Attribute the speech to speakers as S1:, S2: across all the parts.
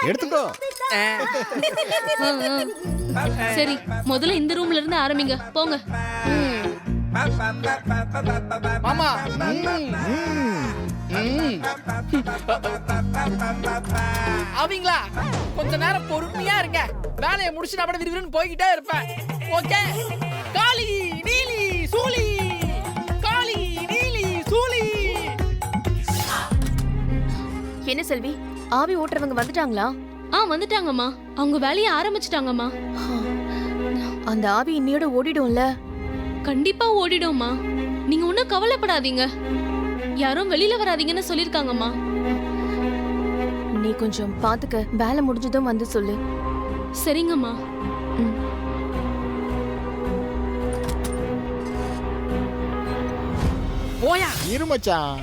S1: எடுத்துக்கோ.
S2: சரி, முதல்ல இந்த ரூம்ல இருந்து ஆரம்பிங்க. போங்க.
S3: மாமா அவங்களா கொஞ்ச நேரம் பொறுமையா இருங்க. வேலையை முடிச்சு நான் விறுவிறுன்னு போய்கிட்டே இருப்பேன். ஓகே. காளி நீலி சூலி, காளி நீலி சூலி.
S4: என்ன செல்வி, ஆவி ஓட்டுறவங்க வந்துட்டாங்களா?
S2: வந்துட்டாங்கம்மா. அவங்க வேலையை ஆரம்பிச்சிட்டாங்கம்மா.
S4: அந்த ஆவி இன்னையோட ஓடிடும்ல?
S2: கண்டிப்பா ஓடிடும்மா. நீங்க ஒன்னும் கவலைப்படாதீங்க. யாரும் வெளியில வராதீங்கன்னு சொல்லிருக்காங்கம்மா.
S4: நீ கொஞ்சம் பாத்துக்க. வேலை முடிஞ்சதும் வந்து சொல்லு.
S2: சரிங்கம்மா.
S3: போயா
S1: இரு மச்சான்.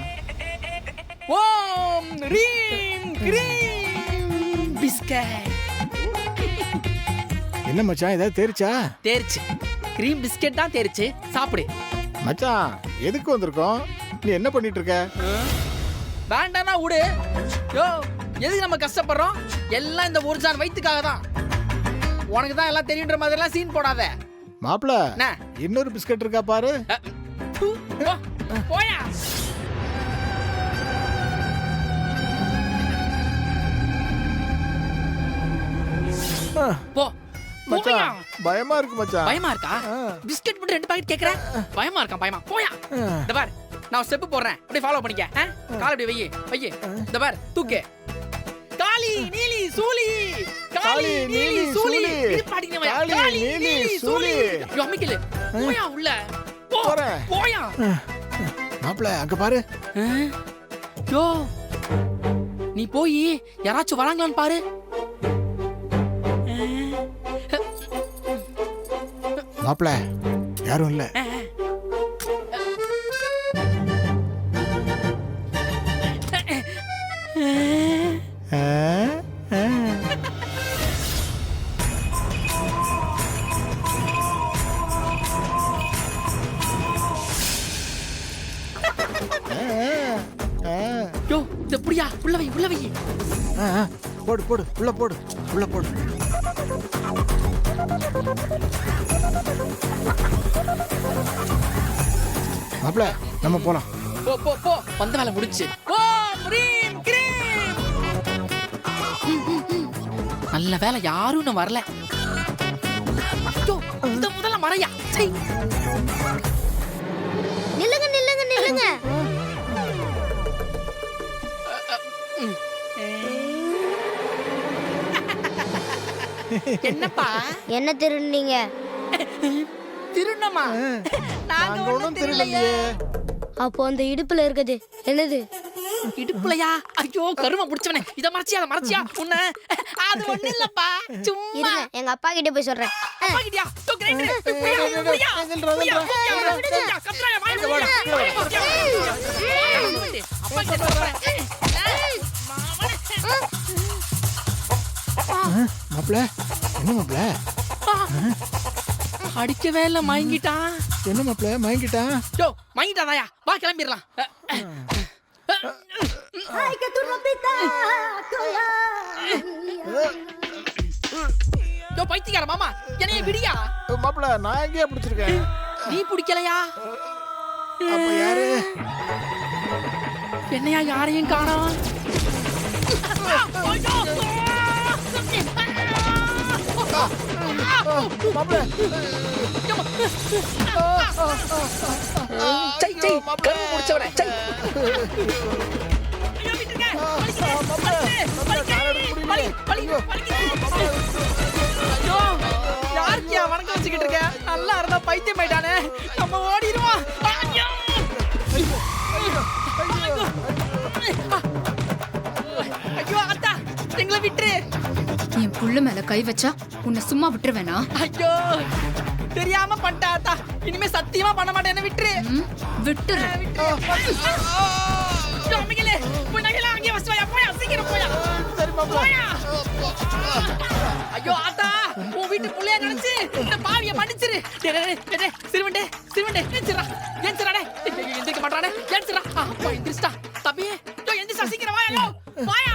S3: ஓம் ரீம் கிரீம் பிஸ்கட்.
S1: என்ன மச்சான், ஏதாவது தெரிச்சா?
S3: தேர்ச்சு. கிரீம் பிஸ்கட் தான் தேர்ச்சு. சாப்பிடு
S1: மச்சான். எதுக்கு வந்திருக்கோம்? நீ என்ன பண்ணிட்டு இருக்க?
S3: வேண்டானா விடு. யோ, எதுக்கு நம்ம கஷ்டப்படுறோம்? எல்லாம் இந்த ஒரு ஜான் வயிற்றுக்காக தான். உனக்கு தான் எல்லாம் தெரியுன்ற மாதிரிலாம் சீன் போடாத.
S1: மாப்ள,
S3: என்ன?
S1: இன்னொரு பிஸ்கட் இருக்கா பாரு.
S3: போயா. போ.
S1: மச்சான், பயமா இருக்கு மச்சான்.
S3: பயமா இருக்கா? பிஸ்கட் மட்டும் 2 பாக்கெட் கேக்குற? பயமா இருக்கா? பயமா? போயா. இந்த பார், நான் ஸ்டெப் போடுறேன். அப்படியே ஃபாலோ பண்ணிக்க. கால் அப்படியே வை. இந்த பார், தூக்கு. காளி நீலி சூலி, காளி நீலி சூலி. இது பாடிங்க வயா. காளி நீலி சூலி. யோமிக்கல. போயா உள்ள.
S1: போறேன்.
S3: போயா.
S1: மாப்ள, அங்க பாரு.
S3: யோ, நீ போய் யாராச்சும் வராங்களான்னு பாரு.
S1: மாப்ள, யாரும் இல்ல.
S3: யோ, இது புடியா. உள்ள வை.
S1: போடு, உள்ள போடு. மாப்ள, நம்ம போலாம்.
S3: போ. வந்த வேலை முடிச்சு. ஓம் ரீம் கிரீம். நல்ல வேலை யாரும் இன்னும் வரல. யோ, இந்த முதல்ல மறையா. சை.
S5: நில்லுங்க.
S3: என்னப்பா?
S5: என்ன திருநீங்க?
S3: திருநமா? நாங்க ஒண்ணும் திருலையே.
S5: அப்போ அந்த இடுப்புல இருக்குது என்னது?
S3: இடுப்புலையா? ஐயோ, கரும புடிச்சவனே. இத மறைச்சியா உன்ன? அது ஒண்ணு இல்லப்பா. சும்மா
S5: இருங்க, எங்க அப்பா கிட்ட போய் சொல்றேன்.
S3: அப்பா கிட்டயா? தோ கிரேட். புடியா. கத்ராயா வாங்க போடா. அப்பா கிட்ட சொல்றேன்.
S1: மாப்ள, என்ன மாப்ள?
S3: அடிக்கவே இல்ல, மயங்கிட்டான்.
S1: என்ன மாப்ள, மயங்கிட்டான்?
S3: யோ, மயங்கிட்டாதாயா? வா கிளம்பிடலாம். யோ, பைத்தியக்கார மாமா, என்னைய விடியா.
S1: மாப்ள, நான் எங்கேயா பிடிச்சிருக்கேன்?
S3: நீ பிடிக்கலையா?
S1: அப்ப யாரு?
S3: என்னையா யாரையும் காணோம்.
S1: மாப்ள,
S3: சை கரும முடிச்சவனே. சை. ஐயோ, விட்டுங்க. ஐயோ, யாருக்கியா வணக்கம் வச்சுக்கிட்டு இருக்க? நல்லா இருந்தா பைத்தியம் ஆயிட்டானே. நம்ம ஓடிடுவோம். ஐயோ, அத்தா, எங்களை விட்டுரு.
S6: என் புள்ள மேல கை வச்சா உன்னை சும்மா விட்டுருவேனா?
S3: ஐயோ, தெரியாம பண்ணிட்டாத்தா. இனிமே சத்தியமா பண்ண மாட்டேன். என்ன விட்டுரு.
S6: விட்டுரு.
S3: ஐயோ ஆத்தா, உன் வீட்டு புள்ளைய நினைச்சு இந்த பாவிய மன்னிச்சிரு. சிறுவண்டே ஏன்சிரா எந்திரிக்க மாட்டானே. ஏன்சிரா. அப்பா எந்திரிச்சிட்டா. தம்பி, எந்திரிச்சா சீக்கிரம் வாயா. வாயா.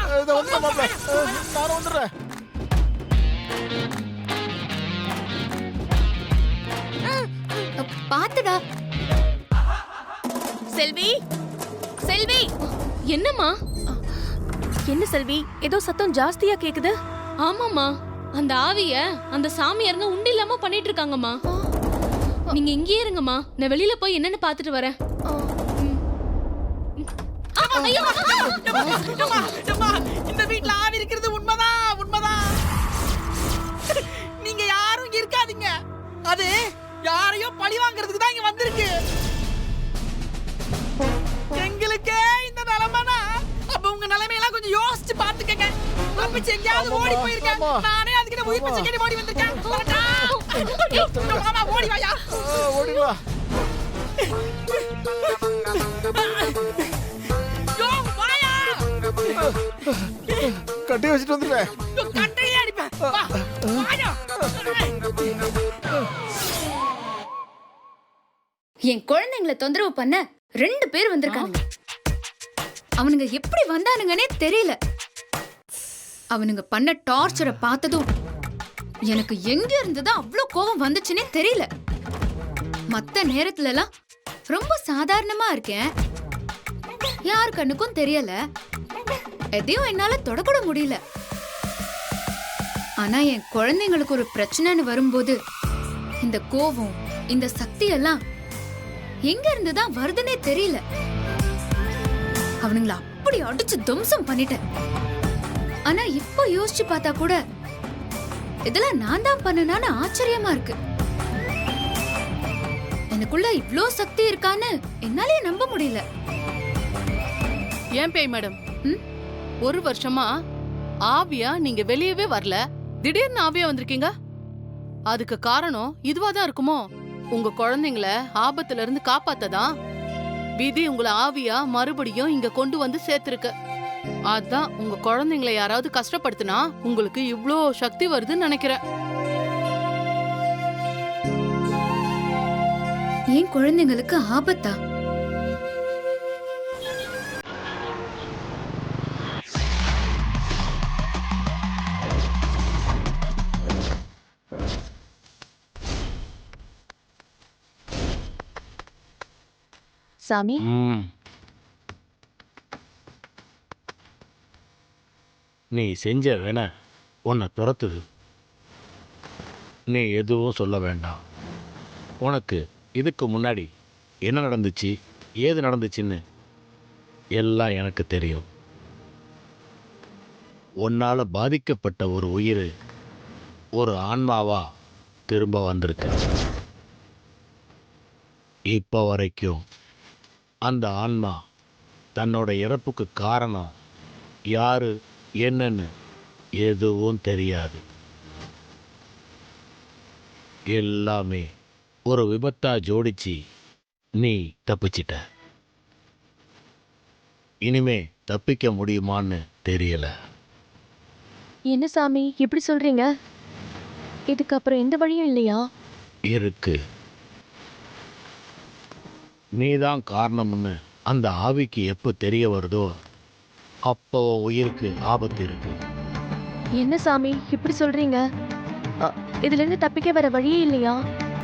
S1: வந்துடுறேன்.
S6: பாத்துடா.
S4: செல்வி, செல்வி,
S2: என்னம்மா?
S4: என்ன செல்வி, ஏதோ சத்தம் ஜாஸ்தியா கேக்குது.
S2: ஆமாம்மா, அந்த ஆவிய அந்த சாமியாருங்க உண்டு இல்லாம பண்ணிட்டு இருக்காங்கம்மா. நீங்க இங்கேயே இருங்கம்மா, நான் வெளியில போய் என்னன்னு பாத்துட்டு வரேன்.
S3: ஐயோ, அம்மா, இந்த வீட்ல ஆவி இருக்கிறது உண்மைதான். நீங்க யாரும் இங்க இருக்காதீங்க. அது யாரையோ பழி வாங்குறதுக்கு தான் இங்க வந்திருக்கு. எங்களுக்கே இந்த நிலைமைனா அப்ப உங்க நிலைமையெல்லாம் கொஞ்சம் யோசிச்சு பாத்துக்கங்க. தப்பிச்சு எங்கேயாவது ஓடி போயிருக்கேன். நானே அதுக்கிட்ட உயிர் பிச்சை கேட்டு ஓடி வந்திருக்கேன். மாமா ஓடி வாயா.
S1: ஓடி வா.
S3: வாயா.
S1: கட்டி வச்சுட்டு வந்துடுறேன்.
S3: கட்டையே அடிப்பேன். வா, வாயா.
S6: என் குழந்தைங்களை தொந்தரவு பண்ண 2 பேர் வந்திருக்காங்க. அவனுங்க எப்படி வந்தானுங்கன்னே தெரியல. அவனுங்க பண்ண டார்ச்சரை பார்த்ததும் எனக்கு எங்க இருந்துதான் அவ்வளோ கோவம் வந்துச்சுன்னே தெரியல. மத்த நேரத்துல எல்லாம் ரொம்ப சாதாரணமா இருக்கேன். யார் கண்ணுக்கும் தெரியல. எதையும் என்னால தொடக்கூட முடியல. ஆனா என் குழந்தைங்களுக்கு ஒரு பிரச்சனைன்னு வரும்போது இந்த கோவம், இந்த சக்தி எல்லாம் எங்க இருந்துதான் வருதுன்னே தெரியல. அவனுங்கள அப்படி அடிச்சு துவம்சம் பண்ணிட்டேன். ஆனா இப்போ யோசிச்சு பார்த்தா கூட இதெல்லாம் நான் தான் பண்ணனான்னு ஆச்சரியமா இருக்கு. எனக்குள்ள இவ்ளோ சக்தி இருக்கான்னு என்னாலே நம்ப முடியல.
S7: ஏன் பேய் மேடம், ஒரு வருஷமா ஆவியா நீங்க வெளியவே வரல, திடீர்னு ஆவியா வந்திருக்கீங்க. அதுக்கு காரணம் இதுவாதான் இருக்குமோ? உங்க குழந்தைங்கள ஆபத்துல இருந்து காப்பாத்ததான் விதி உங்களை ஆவியா மறுபடியும் இங்க கொண்டு வந்து சேர்த்திருக்கு. அதான் உங்க குழந்தைங்களை யாராவது கஷ்டப்படுத்தினா உங்களுக்கு இவ்ளோ சக்தி வருதுன்னு நினைக்கிறேன்.
S6: என் குழந்தைங்களுக்கு ஆபத்தா?
S4: சாமி,
S8: நீ செஞ்ச வேண உன்னை துரத்துது. நீ எதுவும் சொல்ல வேண்டாம். உனக்கு இதுக்கு முன்னாடி என்ன நடந்துச்சு, ஏது நடந்துச்சுன்னு எல்லாம் எனக்கு தெரியும். உன்னால் பாதிக்கப்பட்ட ஒரு உயிர் ஒரு ஆன்மாவா திரும்ப வந்திருக்கு. இப்போ வரைக்கும் அந்த ஆன்மா தன்னோட இறப்புக்கு காரணம் யாரு என்னன்னு எதுவும் தெரியாது. எல்லாமே ஒரு விபத்தா ஜோடிச்சு நீ தப்பிச்சிட்ட. இனிமே தப்பிக்க முடியுமான்னு தெரியல.
S4: என்ன சாமி இப்படி சொல்றீங்க? இதுக்கப்புறம் எந்த வழியும் இல்லையா?
S8: இருக்கு. நீதான் காரணம்னு அந்த ஆவிக்கு எப்போ தெரிய வருதோ அப்போ உயிருக்கு ஆபத்து இருக்கு.
S4: என்ன சாமி இப்படி சொல்றீங்க? இதுல இருந்து தப்பிக்க வர வழியே இல்லையா?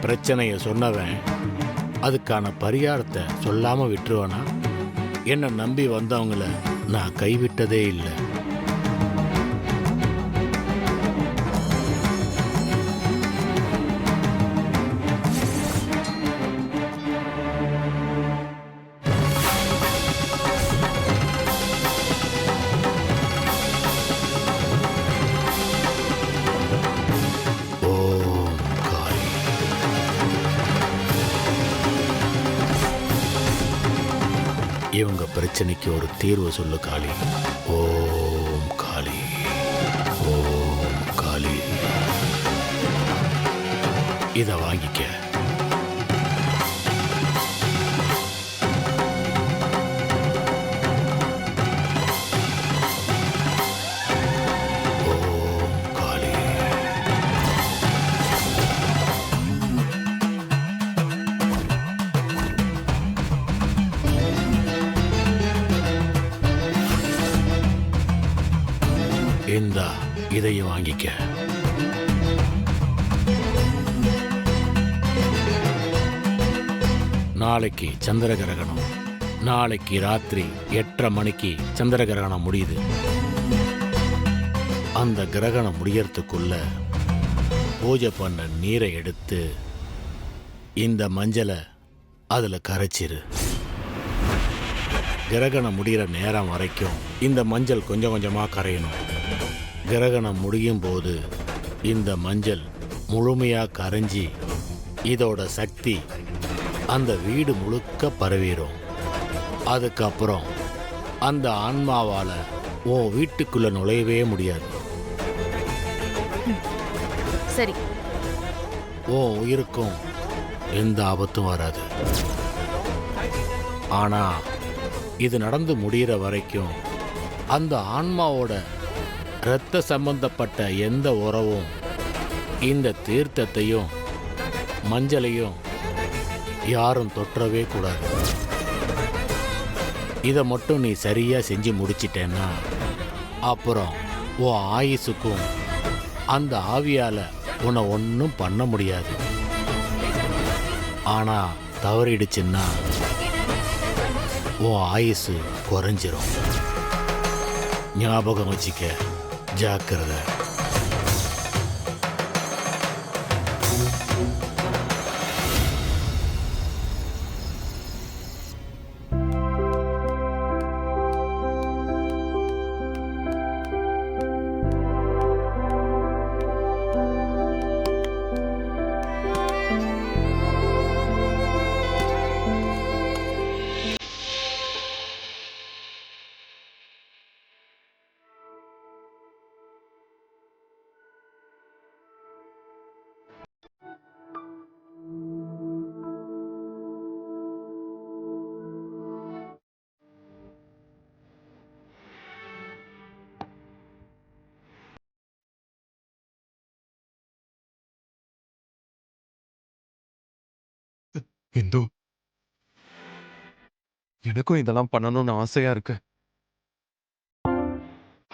S8: பிரச்சனையை சொன்னவன் அதுக்கான பரிகாரத்தை சொல்லாம விட்டுருவானா? என்னை நம்பி வந்தவங்கள நான் கைவிட்டதே இல்லை. இவங்க பிரச்சனைக்கு ஒரு தீர்வு சொல்லு காளி. ஓம் காளி, ஓம் காளி. இதை வாங்கிக்க. ஓம் காளி. இந்தா இதையும் வாங்கிக்க. நாளைக்கு சந்திர கிரகணம். நாளைக்கு ராத்திரி 8:30 மணிக்கு சந்திர கிரகணம் முடியுது. அந்த கிரகணம் முடியறதுக்குள்ள பூஜை பண்ண நீரை எடுத்து இந்த மஞ்சளை அதுல கரைச்சிரு. கிரகணம் முடிகிற நேரம் வரைக்கும் இந்த மஞ்சள் கொஞ்சம் கொஞ்சமா கரையணும். கிரகணம் முடியும் போது இந்த மஞ்சள் முழுமையா கரைஞ்சி இதோட சக்தி அந்த வீடு முழுக்க பரவிடும். அதுக்கப்புறம் அந்த ஆன்மாவால உன் வீட்டுக்குள்ள நுழையவே முடியாது.
S4: சரி.
S8: உன் உயிருக்கும் எந்த ஆபத்தும் வராது. ஆனா இது நடந்து முடிகிற வரைக்கும் அந்த ஆன்மாவோட இரத்த சம்பந்தப்பட்ட எந்த உறவும் இந்த தீர்த்தத்தையும் மஞ்சளையும் யாரும் தொற்றவே கூடாது. இதை மட்டும் நீ சரியா செஞ்சு முடிச்சிட்டேன்னா அப்புறம் உன் ஆயுசுக்கும் அந்த ஆவியால உன்னை ஒன்றும் பண்ண முடியாது. ஆனா தவறிடுச்சுன்னா உன் ஆயுசு குறைஞ்சிரும். ஞாபகம் வச்சுக்க, ஜாக்கிரதை.
S9: இந்து, எனக்கும் இதெல்லாம் பண்ணணும்னு ஆசையா இருக்கு.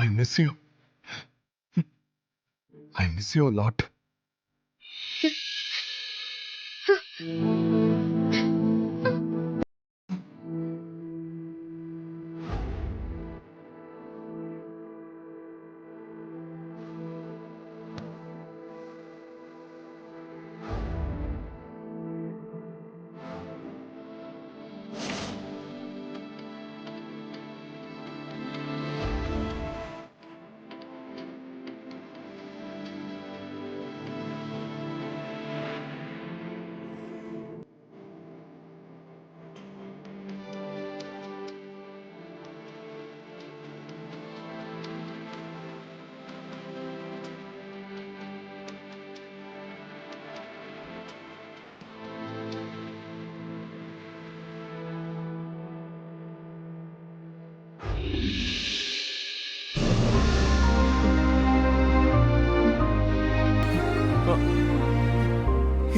S9: I miss you. I miss you a lot.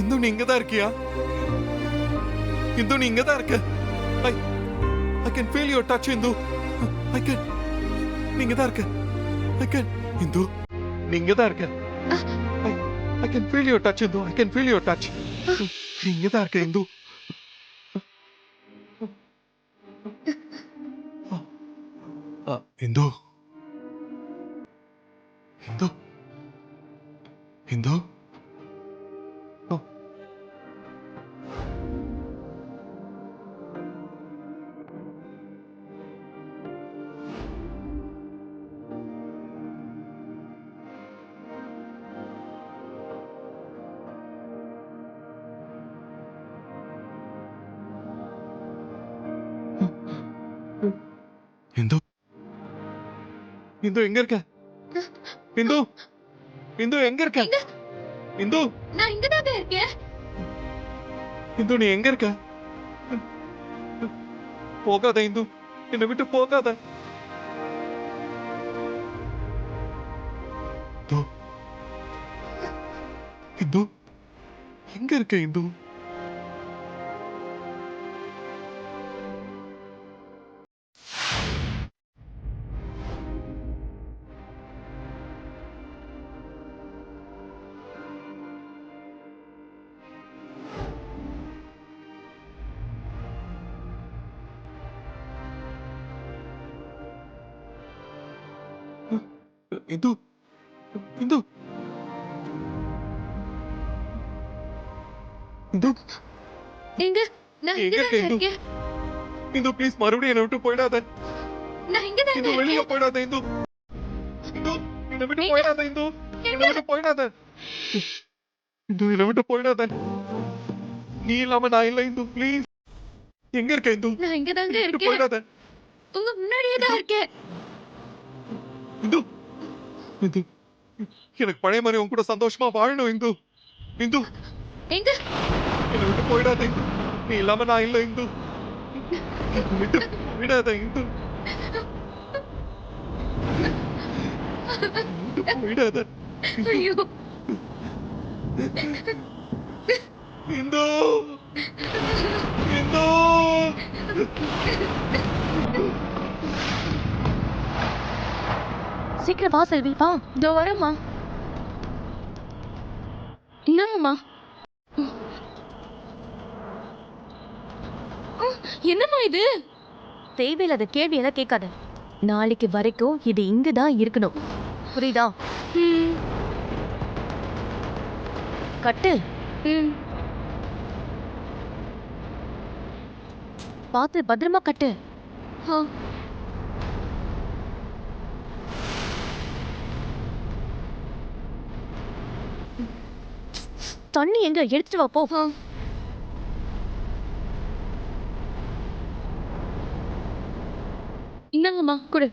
S9: Hindu, நீ இங்கதான் இருக்கியா? இந்து, நீ இங்கதான் இருக்க? I can feel your touch, Hindu. I can. நீ இங்கதான் இருக்க? I can. இந்து, நீ இங்கதான் இருக்க? I can feel your touch, Hindu. I can feel your touch. நீ இங்கதான் இருக்க, இந்து. இந்து, இந்து, இந்து. இந்து, இந்து எங்க இருக்க? இந்து, இந்து எங்க இருக்க? இந்து,
S6: நான் இங்கதான் இருக்கேன்.
S9: இந்து நீ எங்க இருக்க? போகாத இந்து, என்னை விட்டு போகாத. இந்து, இந்து எங்க இருக்க? இந்து, இந்து இந்து இந்து
S4: எங்க நான்
S9: எங்க
S4: இங்க
S9: இருக்க இந்து?
S4: இருக்கேன்.
S9: இந்து ப்ளீஸ் மறுபடியும் என்னை விட்டு போயிடாத.
S4: நான் இங்க
S9: இந்து வெளிய போயிடாத இந்து. இந்து என்னை விட்டு போயிடாத இந்து. என்னை விட்டு போயிடாத. இந்து என்னை விட்டு போயிடாத. நீ இல்லாம நான் இல்ல இந்து ப்ளீஸ். எங்க இருக்க இந்து?
S4: நான் இங்க தாங்க
S9: விட்டு
S4: இருக்கேன்.
S9: போயிடாத.
S4: உங்க முன்னாடியே தான் இருக்கேன்.
S9: இந்து இந்து எனக்கு பழைய மாதிரி உன் கூட சந்தோஷமா வாழணும் இந்து. இந்து
S4: எங்க
S9: என்னை விட்டு போயிடாத இந்து. நீ இல்லாம நான் இல்ல இந்து. என்னை விட்டு போயிடாத இந்து. விட்டு போயிடாத
S4: ஐயோ
S9: இந்து. இந்து
S4: சீக்கிரம் வா செல்வி வா. இதோ வரேம்மா.
S2: என்னங்கம்மா என்னம்மா இது?
S4: தேவையில்லாத கேள்வி எல்லாம் கேட்காத. நாளைக்கு வரைக்கும் இது இங்கதான் இருக்கணும், புரியுதா?
S2: ம்,
S4: கட்டு.
S2: ம்.
S4: பார்த்து பத்திரமா கட்டு.
S2: ஆ.
S4: தண்ணி எங்க எடுத்துட்டு வா போ.
S2: ஆ. இந்தாங்கம்மா கொடு.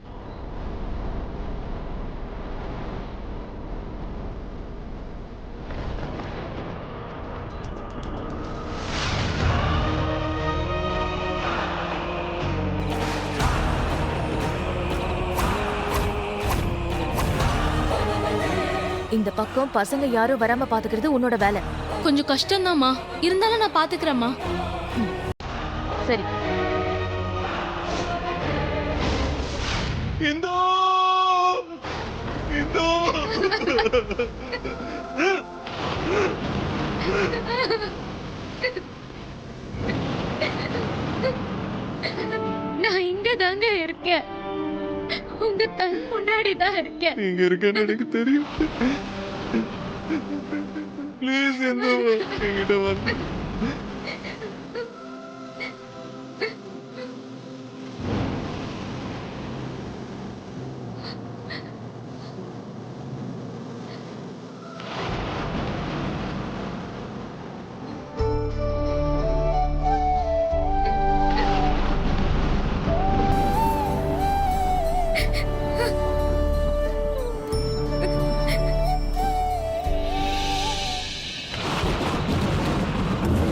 S4: இந்த பக்கம் பசங்க யாரும் வராம பாத்துக்கிறது உன்னோட வேலை.
S2: கொஞ்சம் கஷ்டம்தாம்மா, இருந்தாலும் நான் பாத்துக்கிறேம்மா.
S4: சரி.
S9: இந்து இந்து
S4: நான் இங்க தாங்க இருக்கேன். உங்க கண் முன்னாடி தான் இருக்கேன்.
S9: நீங்க இருக்கன்னு எனக்கு தெரியும். ப்ளீஸ் இந்து என்கிட்ட வந்து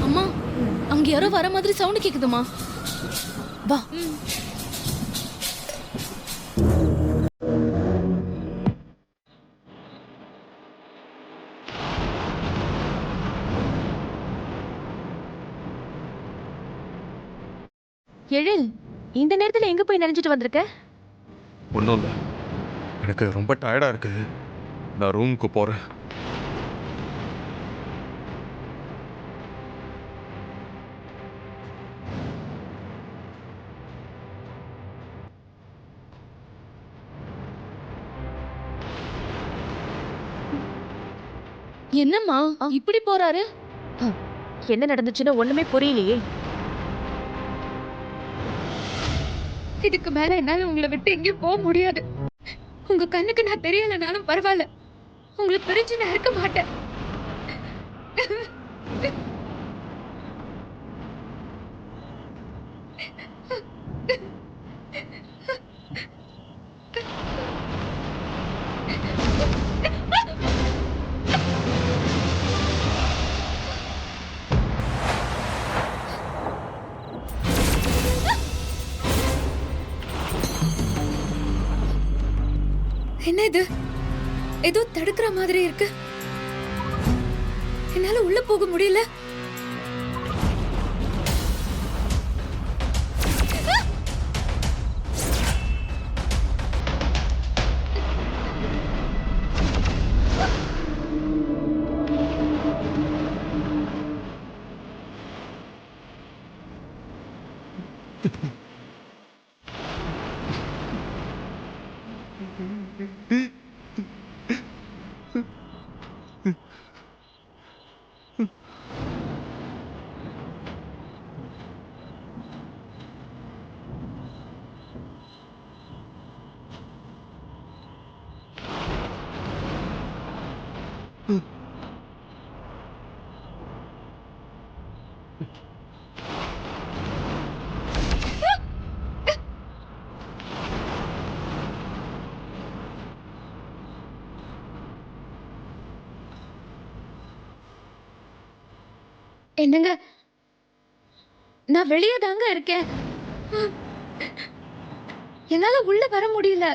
S2: அம்மா, அங்க யாரோ வர மாதிரி சவுண்ட் கேக்குதுமா.
S4: வா. எழில், இந்த நேரத்துல எங்க போய் நினைச்சிட்டு வந்திருக்க?
S9: ஒன்றும் இல்லை, எனக்கு ரொம்ப டயர்டா இருக்கு. நான் ரூமுக்கு போறேன்.
S2: என்னம்மா இப்படி போறாரு?
S4: என்ன நடந்துச்சுன்னு ஒண்ணுமே புரியலையே. இதுக்கு மேல என்னால உங்களை விட்டு எங்கேயும் போக முடியாது. உங்க கண்ணுக்கு நான் தெரியலனாலும் பரவாயில்ல, உங்களை பிரிஞ்சு நான் இருக்க மாட்டேன்.
S6: என்ன இது? ஏதோ தடுக்கிற மாதிரி இருக்கு. என்னால உள்ள போக முடியல.
S4: என்னங்க, நான் வெளியே தாங்க இருக்கேன். என்னால உள்ள வர முடியல.